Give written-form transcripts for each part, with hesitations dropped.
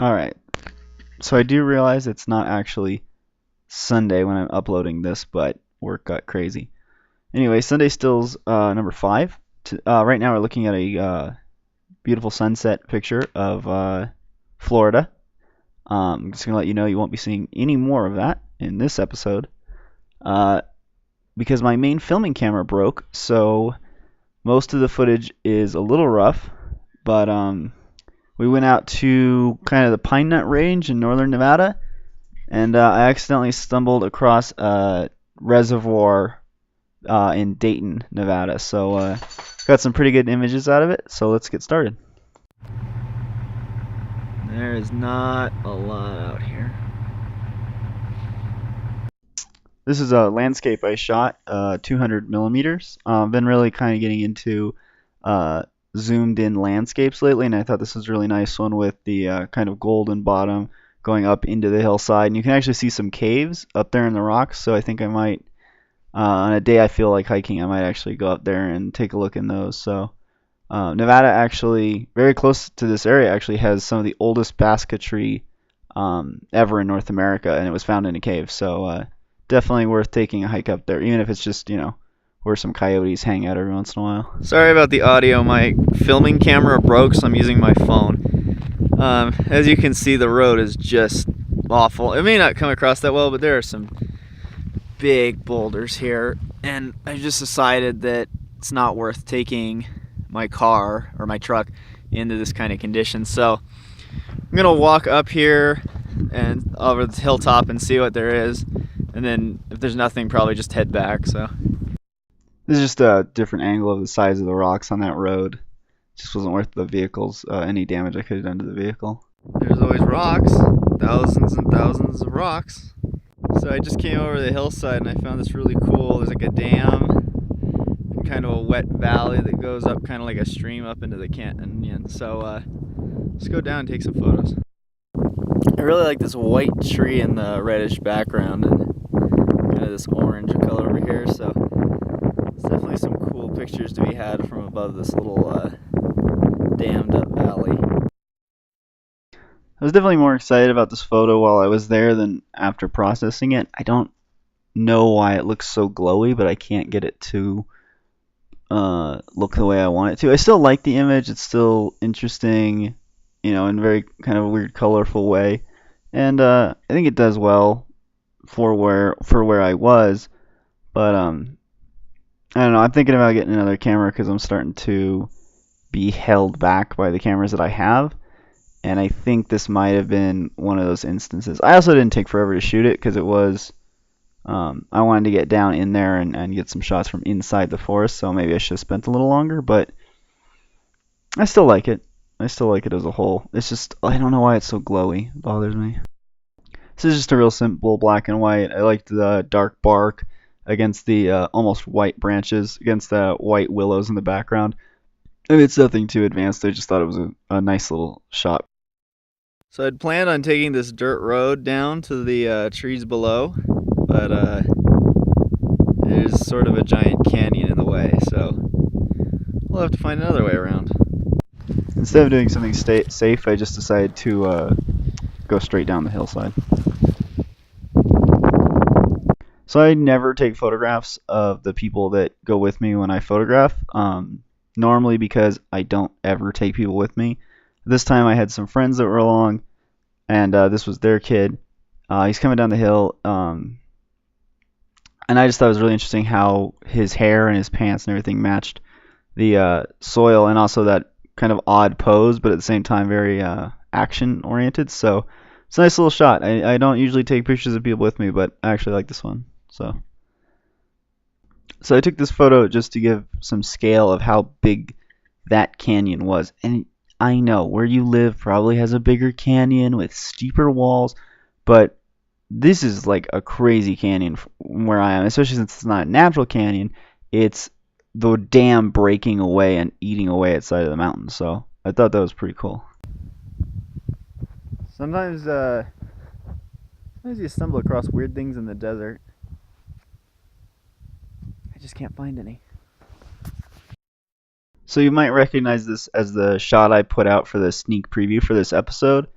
Alright, so I do realize it's not actually Sunday when I'm uploading this, but work got crazy. Anyway, Sunday Stills number 5. Right now we're looking at a beautiful sunset picture of Florida. I'm just going to let you know you won't be seeing any more of that in this episode uh, because my main filming camera broke, so most of the footage is a little rough, but we went out to kind of the Pine Nut Range in northern Nevada, and I accidentally stumbled across a reservoir in Dayton, Nevada. So got some pretty good images out of it. So let's get started. There is not a lot out here. This is a landscape I shot, 200 millimeters. Been really kind of getting into zoomed in landscapes lately, and I thought this was a really nice one with the kind of golden bottom going up into the hillside. And you can actually see some caves up there in the rocks, so I think I might, on a day I feel like hiking, I might actually go up there and take a look in those. So Nevada actually, very close to this area, actually has some of the oldest basketry ever in North America, and it was found in a cave. So definitely worth taking a hike up there, even if it's just, where some coyotes hang out every once in a while. Sorry about the audio. My filming camera broke, so I'm using my phone. As you can see, the road is just awful. It may not come across that well, but there are some big boulders here, and I just decided that it's not worth taking my car or my truck into this kind of condition. So I'm gonna walk up here and over the hilltop and see what there is, and then if there's nothing, probably just head back. So this is just a different angle of the size of the rocks on that road. Just wasn't worth the vehicles, any damage I could have done to the vehicle. There's always rocks, thousands and thousands of rocks. So I just came over the hillside and I found this really cool, there's like a dam, kind of a wet valley that goes up kind of like a stream up into the canyon. So let's go down and take some photos. I really like this white tree in the reddish background and kind of this orange color over here. So it's definitely some cool pictures to be had from above this little dammed up valley. I was definitely more excited about this photo while I was there than after processing it. I don't know why it looks so glowy, but I can't get it to look the way I want it to. I still like the image. It's still interesting, in a very kind of weird, colorful way. And I think it does well for where I was. But I don't know. I'm thinking about getting another camera because I'm starting to be held back by the cameras that I have. And I think this might have been one of those instances. I also didn't take forever to shoot it because it was, I wanted to get down in there and get some shots from inside the forest, so maybe I should have spent a little longer, but I still like it. I still like it as a whole. It's just, I don't know why it's so glowy. It bothers me. This is just a real simple black and white. I liked the dark bark against the almost white branches, against the white willows in the background. I mean, it's nothing too advanced. I just thought it was a nice little shot. So I'd planned on taking this dirt road down to the trees below, but there's sort of a giant canyon in the way, so we'll have to find another way around. Instead of doing something safe, I just decided to go straight down the hillside. So I never take photographs of the people that go with me when I photograph, normally because I don't ever take people with me. This time I had some friends that were along, and this was their kid. He's coming down the hill, and I just thought it was really interesting how his hair and his pants and everything matched the soil, and also that kind of odd pose, but at the same time very action-oriented. So it's a nice little shot. I don't usually take pictures of people with me, but I actually like this one. So I took this photo just to give some scale of how big that canyon was. And I know where you live probably has a bigger canyon with steeper walls, but this is like a crazy canyon from where I am, especially since it's not a natural canyon. It's the dam breaking away and eating away at side of the mountain. So I thought that was pretty cool. Sometimes you stumble across weird things in the desert. I just can't find any. So you might recognize this as the shot I put out for the sneak preview for this episode.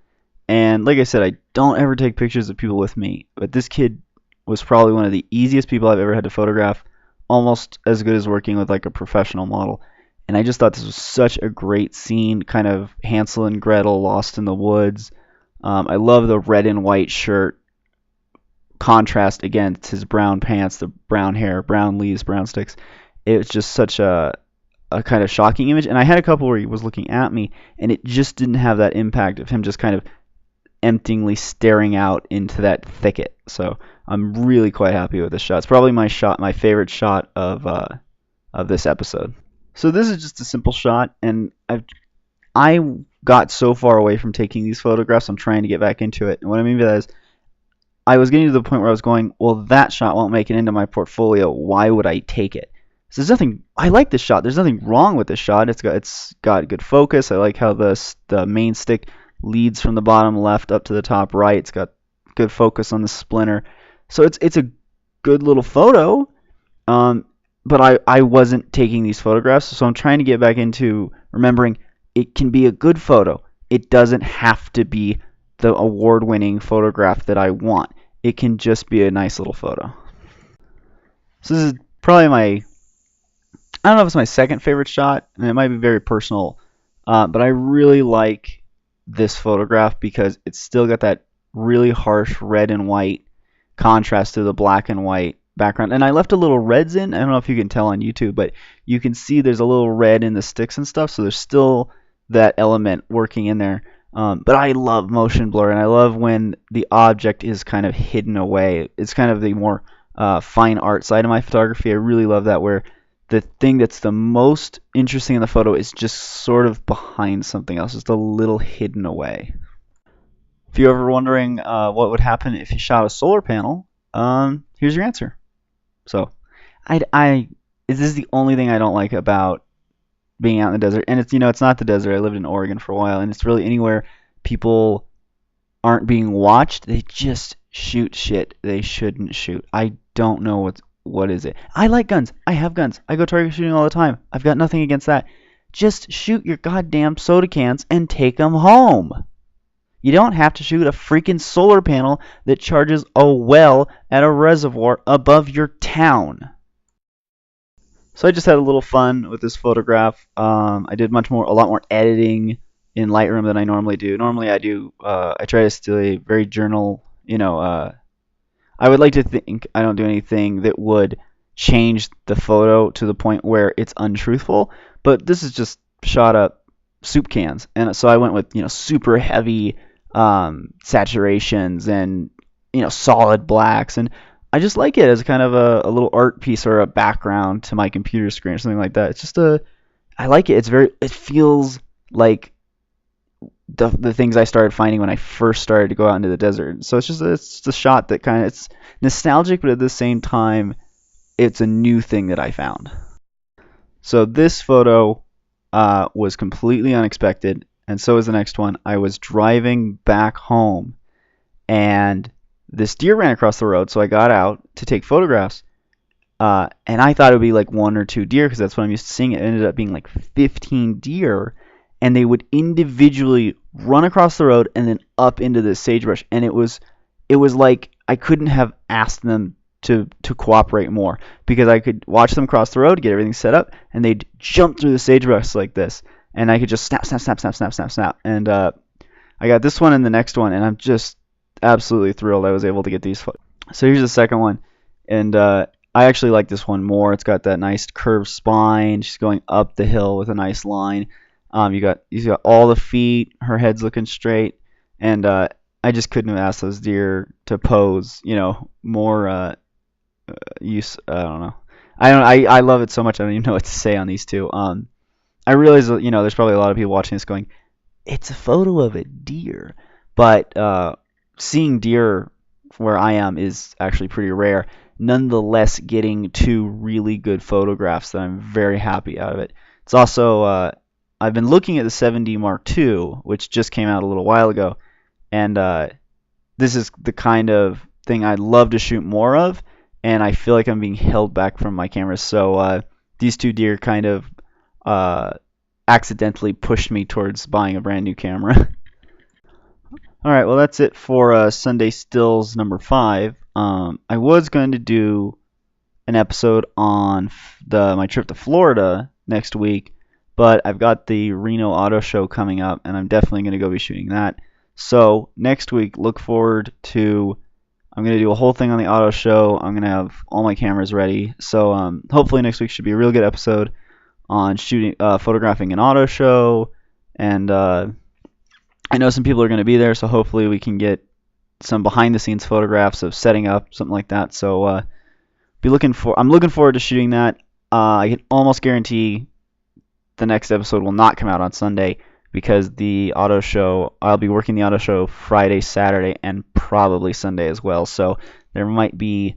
And like I said, I don't ever take pictures of people with me, but this kid was probably one of the easiest people I've ever had to photograph, almost as good as working with like a professional model. And I just thought this was such a great scene, kind of Hansel and Gretel lost in the woods. I love the red and white shirt contrast against his brown pants, the brown hair, brown leaves, brown sticks. It was just such a kind of shocking image. And I had a couple where he was looking at me, and it just didn't have that impact of him just kind of emptily staring out into that thicket. So I'm really quite happy with this shot. It's probably my favorite shot of this episode. So this is just a simple shot, and I got so far away from taking these photographs. I'm trying to get back into it, and what I mean by that is I was getting to the point where I was going, well, that shot won't make it into my portfolio. Why would I take it? So there's nothing. I like this shot. There's nothing wrong with this shot. It's got good focus. I like how the main stick leads from the bottom left up to the top right. It's got good focus on the splinter. So it's a good little photo. But I wasn't taking these photographs, so I'm trying to get back into remembering it can be a good photo. It doesn't have to be the award-winning photograph that I want. It can just be a nice little photo. So this is probably I don't know if it's my second favorite shot, and it might be very personal, but I really like this photograph because it's still got that really harsh red and white contrast to the black and white background. And I left a little reds in. I don't know if you can tell on YouTube, but you can see there's a little red in the sticks and stuff, so there's still that element working in there. But I love motion blur, and I love when the object is kind of hidden away. It's kind of the more fine art side of my photography. I really love that, where the thing that's the most interesting in the photo is just sort of behind something else, just a little hidden away. If you're ever wondering what would happen if you shot a solar panel, here's your answer. So, this is the only thing I don't like about being out in the desert. And it's not the desert. I lived in Oregon for a while, and it's really anywhere people aren't being watched. They just shoot shit they shouldn't shoot. I don't know what is it. I like guns. I have guns. I go target shooting all the time. I've got nothing against that. Just shoot your goddamn soda cans and take them home. You don't have to shoot a freaking solar panel that charges a well at a reservoir above your town. So I just had a little fun with this photograph. I did a lot more editing in Lightroom than I normally do. Normally I try to stay very journal, I would like to think I don't do anything that would change the photo to the point where it's untruthful, but this is just shot up soup cans. And so I went with, super heavy saturations and, solid blacks, and I just like it as kind of a little art piece or a background to my computer screen or something like that. It's just I like it. It feels like the things I started finding when I first started to go out into the desert. So it's a shot that it's nostalgic, but at the same time, it's a new thing that I found. So this photo was completely unexpected, and so is the next one. I was driving back home, and this deer ran across the road, so I got out to take photographs. And I thought it would be like one or two deer because that's what I'm used to seeing. It ended up being like 15 deer, and they would individually run across the road and then up into the sagebrush. And it was like I couldn't have asked them to cooperate more, because I could watch them cross the road, get everything set up, and they'd jump through the sagebrush like this, and I could just snap, snap, snap, snap, snap, snap, snap. And I got this one and the next one, and I'm just absolutely thrilled I was able to get these. So here's the second one, and I actually like this one more. It's got that nice curved spine. She's going up the hill with a nice line. You got all the feet. Her head's looking straight, and I just couldn't have asked those deer to pose, more use. I don't know. I love it so much. I don't even know what to say on these two. I realize that, there's probably a lot of people watching this going, it's a photo of a deer, but seeing deer where I am is actually pretty rare. Nonetheless, getting two really good photographs that I'm very happy out of it. It's also I've been looking at the 7D Mark II, which just came out a little while ago, and this is the kind of thing I'd love to shoot more of, and I feel like I'm being held back from my camera. So these two deer kind of accidentally pushed me towards buying a brand new camera. All right, well that's it for Sunday Stills number 5. I was going to do an episode on the my trip to Florida next week, but I've got the Reno Auto Show coming up, and I'm definitely going to go be shooting that. So next week, look forward to. I'm going to do a whole thing on the auto show. I'm going to have all my cameras ready. So hopefully next week should be a real good episode on shooting, photographing an auto show, and I know some people are going to be there, so hopefully we can get some behind the scenes photographs of setting up, something like that. So I'm looking forward to shooting that. I can almost guarantee the next episode will not come out on Sunday because the auto show I'll be working the auto show Friday, Saturday, and probably Sunday as well. So there might be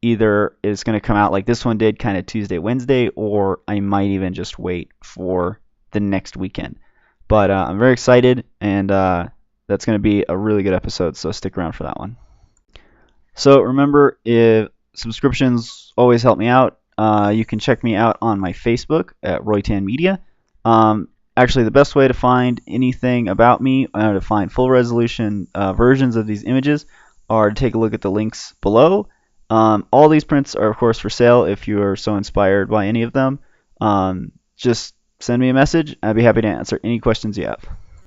either it's going to come out like this one did, kind of Tuesday, Wednesday, or I might even just wait for the next weekend. But I'm very excited, and that's going to be a really good episode. So stick around for that one. So remember, if subscriptions always help me out, you can check me out on my Facebook at Roytan Media. Actually, the best way to find anything about me, to find full resolution versions of these images, are to take a look at the links below. All these prints are, of course, for sale if you are so inspired by any of them. Just send me a message. I'd be happy to answer any questions you have.